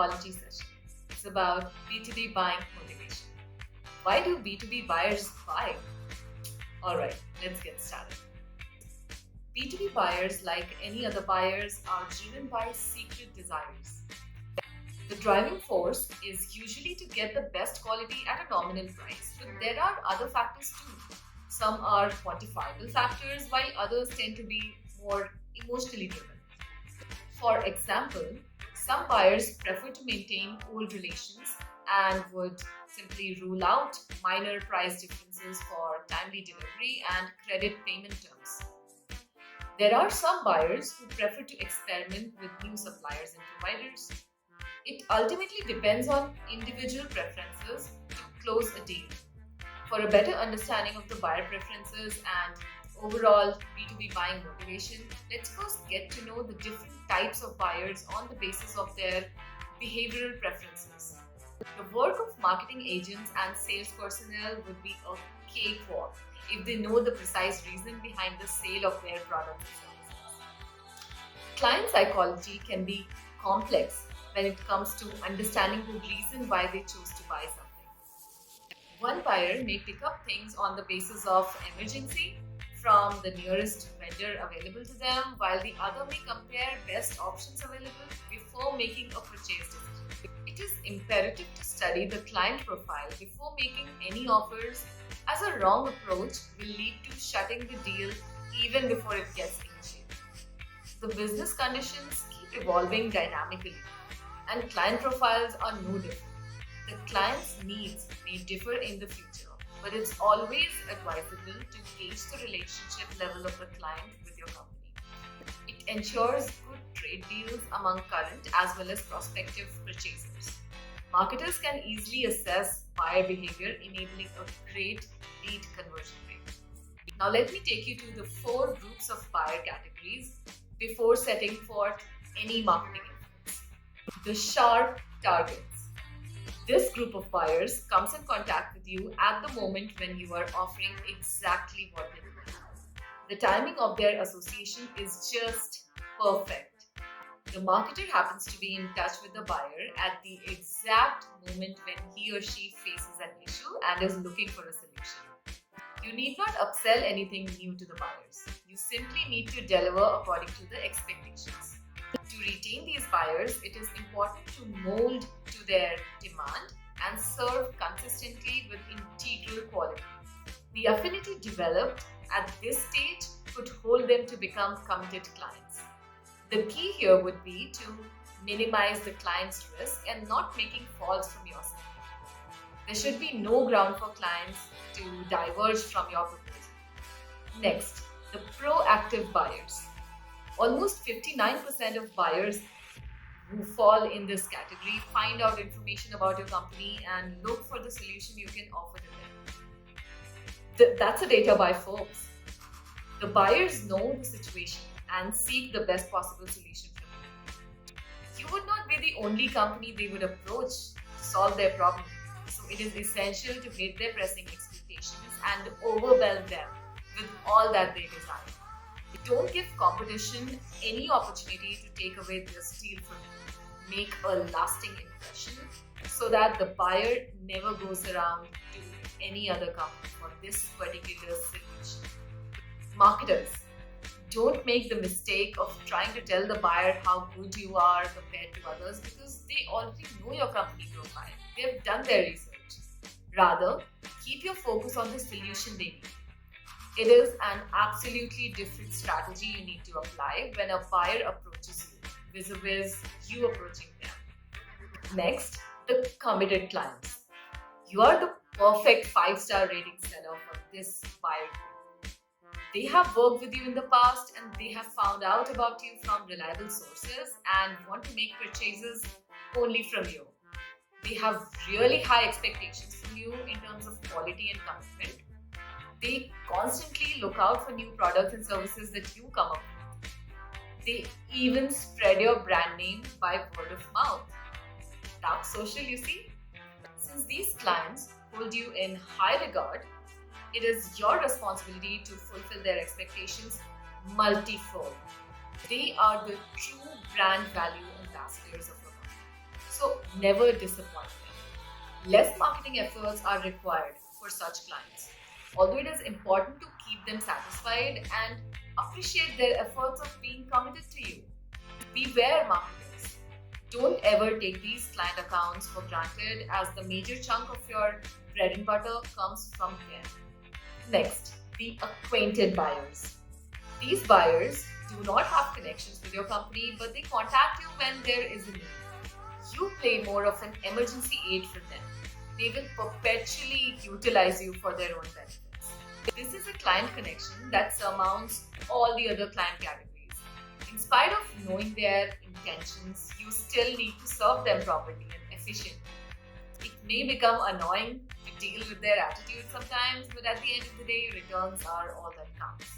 psychology session. It's about B2B buying motivation. Why do B2B buyers buy? Alright, let's get started. B2B buyers, like any other buyers, are driven by secret desires. The driving force is usually to get the best quality at a nominal price, but there are other factors too. Some are quantifiable factors, while others tend to be more emotionally driven. For example, some buyers prefer to maintain old relations and would simply rule out minor price differences for timely delivery and credit payment terms. There are some buyers who prefer to experiment with new suppliers and providers. It ultimately depends on individual preferences to close a deal. For a better understanding of the buyer preferences and overall B2B buying motivation, let's first get to know the different types of buyers on the basis of their behavioral preferences. The work of marketing agents and sales personnel would be a cakewalk if they know the precise reason behind the sale of their products and services. Client psychology can be complex when it comes to understanding the reason why they choose to buy something. One buyer may pick up things on the basis of emergency from the nearest vendor available to them, while the other may compare best options available before making a purchase decision. It is imperative to study the client profile before making any offers, as a wrong approach will lead to shutting the deal even before it gets initiated. The business conditions keep evolving dynamically, and client profiles are no different. The client's needs may differ in the future, but it's always advisable to gauge the relationship level of the client with your company. It ensures good trade deals among current as well as prospective purchasers. Marketers can easily assess buyer behavior, enabling a great lead conversion rate. Now let me take you to the 4 groups of buyer categories before setting forth any marketing efforts. The sharp targets. This group of buyers comes in contact with you at the moment when you are offering exactly what they need. The timing of their association is just perfect. The marketer happens to be in touch with the buyer at the exact moment when he or she faces an issue and is looking for a solution. You need not upsell anything new to the buyers. You simply need to deliver according to the expectations. To retain these buyers, it is important to mold to their demand and serve consistently with integral quality. The affinity developed at this stage could hold them to become committed clients. The key here would be to minimize the client's risk and not making falls from your side. There should be no ground for clients to diverge from your proposal. Next, the proactive buyers. Almost 59% of buyers who fall in this category find out information about your company and look for the solution you can offer to them. That's a data by Forbes. The buyers know the situation and seek the best possible solution for you. You would not be the only company they would approach to solve their problem. So it is essential to hit their pressing expectations and overwhelm them with all that they desire. Don't give competition any opportunity to take away their steal from you. Make a lasting impression so that the buyer never goes around to any other company for this particular solution. Marketers, don't make the mistake of trying to tell the buyer how good you are compared to others, because they already know your company profile. They've done their research. Rather, keep your focus on the solution they need. It is an absolutely different strategy you need to apply when a buyer approaches you, vis-a-vis you approaching them. Next, the committed clients. You are the perfect 5-star rating seller for this buyer group. They have worked with you in the past and they have found out about you from reliable sources and want to make purchases only from you. They have really high expectations from you in terms of quality and commitment. They constantly look out for new products and services that you come up with. They even spread your brand name by word of mouth. Dark social, you see? Since these clients hold you in high regard, it is your responsibility to fulfill their expectations multifold. They are the true brand value ambassadors of your company. So So never disappoint them. Less marketing efforts are required for such clients. Although it is important to keep them satisfied and appreciate their efforts of being committed to you. Beware marketers. Don't ever take these client accounts for granted, as the major chunk of your bread and butter comes from here. Next, the acquainted buyers. These buyers do not have connections with your company, but they contact you when there is a need. You play more of an emergency aid for them. They will perpetually utilize you for their own benefits. This is a client connection that surmounts all the other client categories. In spite of knowing their intentions, you still need to serve them properly and efficiently. It may become annoying to deal with their attitude sometimes, but at the end of the day, returns are all that counts.